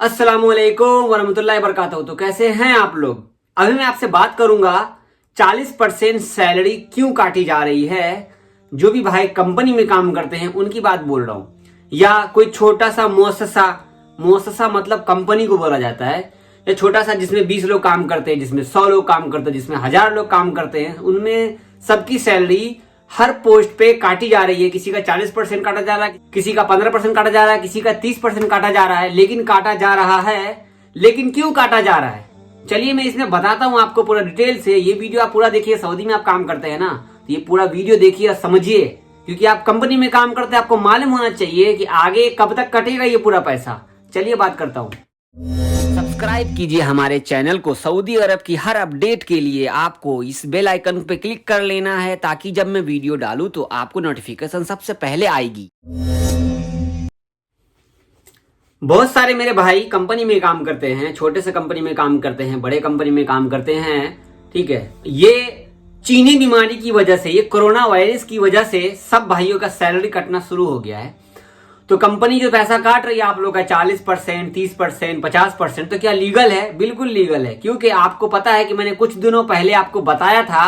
अस्सलामुअलैकुम वरहमतुल्लाहि वबरकातुहू। तो कैसे हैं आप लोग। अभी मैं आपसे बात करूंगा 40% सैलरी क्यों काटी जा रही है। जो भी भाई कंपनी में काम करते हैं उनकी बात बोल रहा हूं, या कोई छोटा सा मुअस्ससा मतलब कंपनी को बोला जाता है, या छोटा सा जिसमें 20 लोग काम करते हैं, जिसमें 100 लोग काम करते हैं, जिसमें 1000 लोग काम करते हैं, उनमें सबकी सैलरी हर पोस्ट पे काटी जा रही है। किसी का 40% काटा जा रहा है, किसी का 15% काटा जा रहा है, किसी का 30% काटा जा रहा है, लेकिन काटा जा रहा है। लेकिन क्यों काटा जा रहा है, चलिए मैं इसमें बताता हूं आपको पूरा डिटेल से। ये वीडियो आप पूरा देखिए। सऊदी में आप काम करते हैं ना, तो ये पूरा वीडियो देखिए और समझिए, क्योंकि आप कंपनी में काम करते हैं, आपको मालूम होना चाहिए कि आगे कब तक कटेगा ये पूरा पैसा। चलिए बात करता हूं। सब्सक्राइब कीजिए हमारे चैनल को। सऊदी अरब की हर अपडेट के लिए आपको इस बेल आइकन पे क्लिक कर लेना है, ताकि जब मैं वीडियो डालूं तो आपको नोटिफिकेशन सबसे पहले आएगी। बहुत सारे मेरे भाई कंपनी में काम करते हैं, छोटे से कंपनी में काम करते हैं, बड़े कंपनी में काम करते हैं, ठीक है। ये चीनी बीमारी की वजह से, ये कोरोना वायरस की वजह से सब भाइयों का सैलरी कटना शुरू हो गया है। तो कंपनी जो पैसा काट रही है आप लोग का 40%, 30%, 50%, तो क्या लीगल है? बिल्कुल लीगल है। क्योंकि आपको पता है कि मैंने कुछ दिनों पहले आपको बताया था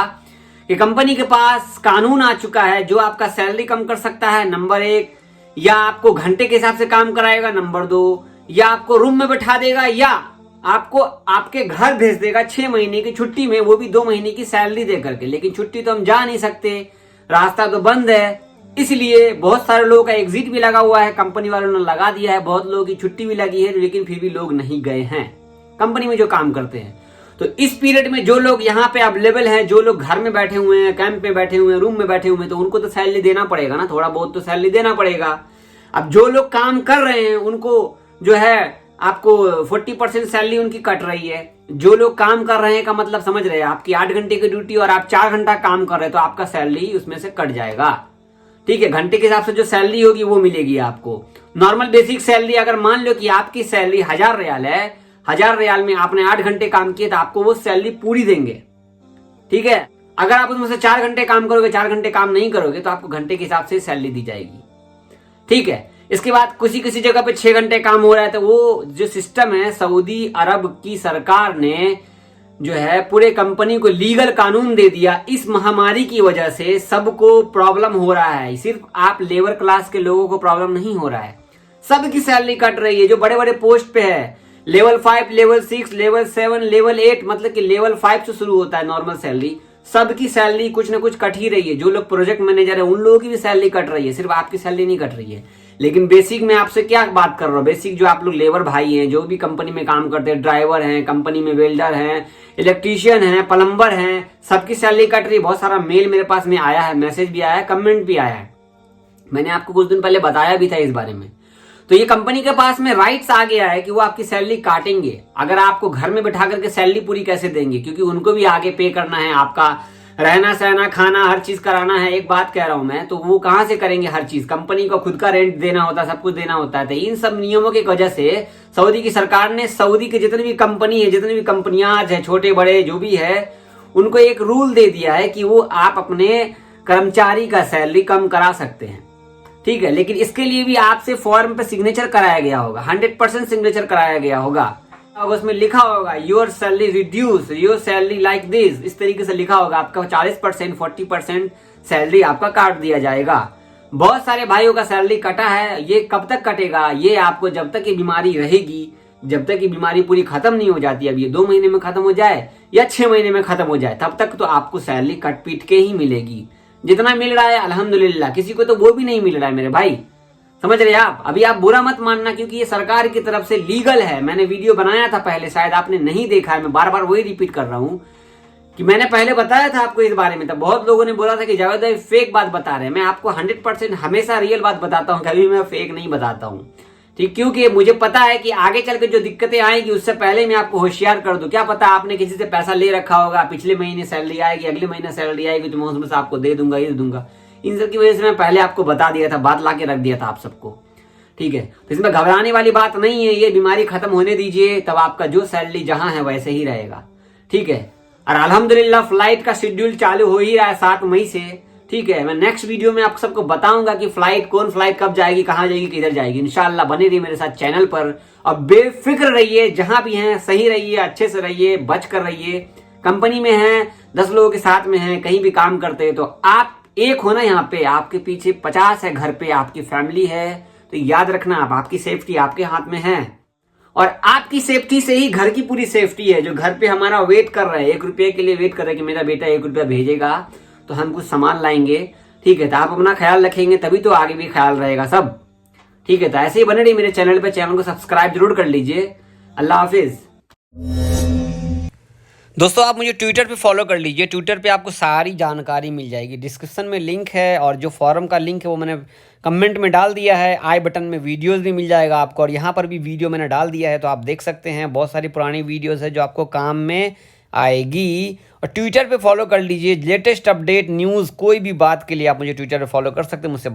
कि कंपनी के पास कानून आ चुका है जो आपका सैलरी कम कर सकता है, नंबर 1, या आपको घंटे के हिसाब से काम कराएगा, नंबर 2, या आपको रूम में बैठा देगा, या आपको आपके घर भेज देगा 6 महीने की छुट्टी में, वो भी 2 महीने की सैलरी दे करके। लेकिन छुट्टी तो हम जा नहीं सकते, रास्ता तो बंद है, इसलिए बहुत सारे लोगों का एग्जिट भी लगा हुआ है, कंपनी वालों ने लगा दिया है। बहुत लोगों की छुट्टी भी लगी है, लेकिन फिर भी लोग नहीं गए हैं कंपनी में जो काम करते हैं। तो इस पीरियड में जो लोग यहाँ पे अवेलेबल हैं, जो लोग घर में बैठे हुए हैं, कैंप में बैठे हुए हैं, रूम में बैठे हुए हैं, तो उनको तो सैलरी देना पड़ेगा ना, थोड़ा बहुत तो सैलरी देना पड़ेगा। अब जो लोग काम कर रहे हैं उनको जो है आपको 40% सैलरी उनकी कट रही है। जो लोग काम कर रहे हैं का मतलब समझ रहे हैं, आपकी 8 घंटे की ड्यूटी और आप 4 घंटा काम कर रहे हैं, तो आपका सैलरी उसमें से कट जाएगा, ठीक है। घंटे के हिसाब से जो सैलरी होगी वो मिलेगी आपको। नॉर्मल बेसिक सैलरी अगर मान लो कि आपकी सैलरी 1000 रियाल है, 1000 रियाल में आपने 8 घंटे काम किए, तो आपको वो सैलरी पूरी देंगे, ठीक है। अगर आप उसमें से 4 घंटे काम करोगे, 4 घंटे काम नहीं करोगे, तो आपको घंटे के हिसाब से सैलरी दी जाएगी, ठीक है। इसके बाद किसी जगह पे 6 घंटे काम हो रहा है, तो वो जो सिस्टम है, सऊदी अरब की सरकार ने जो है पूरे कंपनी को लीगल कानून दे दिया। इस महामारी की वजह से सबको प्रॉब्लम हो रहा है, सिर्फ आप लेबर क्लास के लोगों को प्रॉब्लम नहीं हो रहा है, सबकी सैलरी कट रही है। जो बड़े बड़े पोस्ट पे है, लेवल 5, लेवल 6, लेवल 7, लेवल 8, मतलब कि लेवल 5 से शुरू होता है नॉर्मल सैलरी, सबकी सैलरी कुछ ना कुछ कट ही रही है। जो लोग प्रोजेक्ट मैनेजर है उन लोगों की भी सैलरी कट रही है, सिर्फ आपकी सैलरी नहीं कट रही है। लेकिन बेसिक में आपसे क्या बात कर रहा हूं, बेसिक जो आप लोग लेबर भाई हैं, जो भी कंपनी में काम करते हैं, ड्राइवर हैं, कंपनी में वेल्डर हैं, इलेक्ट्रीशियन हैं, प्लम्बर हैं, सबकी सैलरी कट रही है। बहुत सारा मेल मेरे पास में आया है, मैसेज भी आया है, कमेंट भी आया है। मैंने आपको कुछ दिन पहले बताया भी था इस बारे में। तो ये कंपनी के पास में राइट्स आ गया है कि वो आपकी सैलरी काटेंगे। अगर आपको घर में बैठा करके सैलरी पूरी कैसे देंगे, क्योंकि उनको भी आगे पे करना है, आपका रहना सहना खाना हर चीज कराना है। एक बात कह रहा हूं मैं, तो वो कहां से करेंगे हर चीज, कंपनी को खुद का रेंट देना होता है, सब कुछ देना होता है। तो इन सब नियमों की वजह से सऊदी की सरकार ने, सऊदी की जितनी भी कंपनी है, जितनी भी कंपनियां है, छोटे बड़े जो भी है, उनको एक रूल दे दिया है कि वो आप अपने कर्मचारी का सैलरी कम करा सकते हैं, ठीक है। लेकिन इसके लिए भी आपसे फॉर्म पे सिग्नेचर कराया गया होगा, 100% सिग्नेचर कराया गया होगा। उसमें लिखा होगा your salary reduce, your salary like this, इस तरीके से लिखा होगा। आपका 40%, 40% सैलरी आपका काट दिया जाएगा। बहुत सारे भाइयों का सैलरी कटा है। ये कब तक कटेगा, ये आपको जब तक ये बीमारी रहेगी, जब तक ये बीमारी पूरी खत्म नहीं हो जाती, अब ये 2 महीने में खत्म हो जाए या 6 महीने में खत्म हो जाए, तब तक तो आपको सैलरी कट पीट के ही मिलेगी। जितना मिल रहा है अल्हम्दुलिल्लाह, किसी को तो वो भी नहीं मिल रहा है मेरे भाई, समझ रहे आप। अभी आप बुरा मत मानना, क्योंकि ये सरकार की तरफ से लीगल है। मैंने वीडियो बनाया था पहले, शायद आपने नहीं देखा है, मैं बार बार वही रिपीट कर रहा हूं कि मैंने पहले बताया था आपको इस बारे में। तब बहुत लोगों ने बोला था कि जावेद भाई फेक बात बता रहे हैं। मैं आपको 100% हमेशा रियल बात बताता हूं, कभी मैं फेक नहीं बताता हूं, ठीक। क्योंकि मुझे पता है कि आगे चल के जो दिक्कतें आएगी उससे पहले मैं आपको होशियार कर दूं। क्या पता आपने किसी से पैसा ले रखा होगा, पिछले महीने सैलरी आएगी, अगले महीने सैलरी आएगी, तो मैं उसमें से आपको दे दूंगा, ये दूंगा। इन सब की वजह से मैं पहले आपको बता दिया था, बात ला के रख दिया था आप सबको, ठीक है। तो इसमें घबराने वाली बात नहीं है, ये बीमारी खत्म होने दीजिए, तब आपका जो सैलरी जहां है वैसे ही रहेगा, ठीक है। और अल्हम्दुलिल्लाह फ्लाइट का शेड्यूल चालू हो ही रहा है 7 मई से, ठीक है, मैं नेक्स्ट वीडियो में आप सबको बताऊंगा कि कौन फ्लाइट कब जाएगी, कहाँ जाएगी, किधर जाएगी। इंशाल्लाह बने रहिए मेरे साथ चैनल पर और बेफिक्र रहिए, जहां भी हैं सही रहिए, अच्छे से रहिए, बच कर रहिए। कंपनी में हैं, 10 लोगों के साथ में हैं, कहीं भी काम करते हैं तो आप एक हो ना, यहाँ पे आपके पीछे 50 है, घर पे आपकी फैमिली है। तो याद रखना, आप आपकी सेफ्टी आपके हाथ में है और आपकी सेफ्टी से ही घर की पूरी सेफ्टी है। जो घर पे हमारा वेट कर रहा है, 1 रुपये के लिए वेट कर रहा है कि मेरा बेटा 1 रुपया भेजेगा तो हम कुछ सामान लाएंगे, ठीक है। तो आप अपना ख्याल रखेंगे तभी तो आगे भी ख्याल रहेगा सब, ठीक है। तो ऐसे ही बने रहिए मेरे चैनल पे, चैनल को सब्सक्राइब जरूर कर लीजिए। अल्लाह हाफिज। दोस्तों आप मुझे ट्विटर पे फॉलो कर लीजिए, ट्विटर पे आपको सारी जानकारी मिल जाएगी। डिस्क्रिप्शन में लिंक है और जो फॉरम का लिंक है वो मैंने कमेंट में डाल दिया है। आई बटन में वीडियोस भी मिल जाएगा आपको और यहाँ पर भी वीडियो मैंने डाल दिया है, तो आप देख सकते हैं। बहुत सारी पुरानी वीडियोस है जो आपको काम में आएगी। और ट्विटर पे फॉलो कर लीजिए, लेटेस्ट अपडेट न्यूज़ कोई भी बात के लिए आप मुझे ट्विटर पे फॉलो कर सकते हैं, मुझसे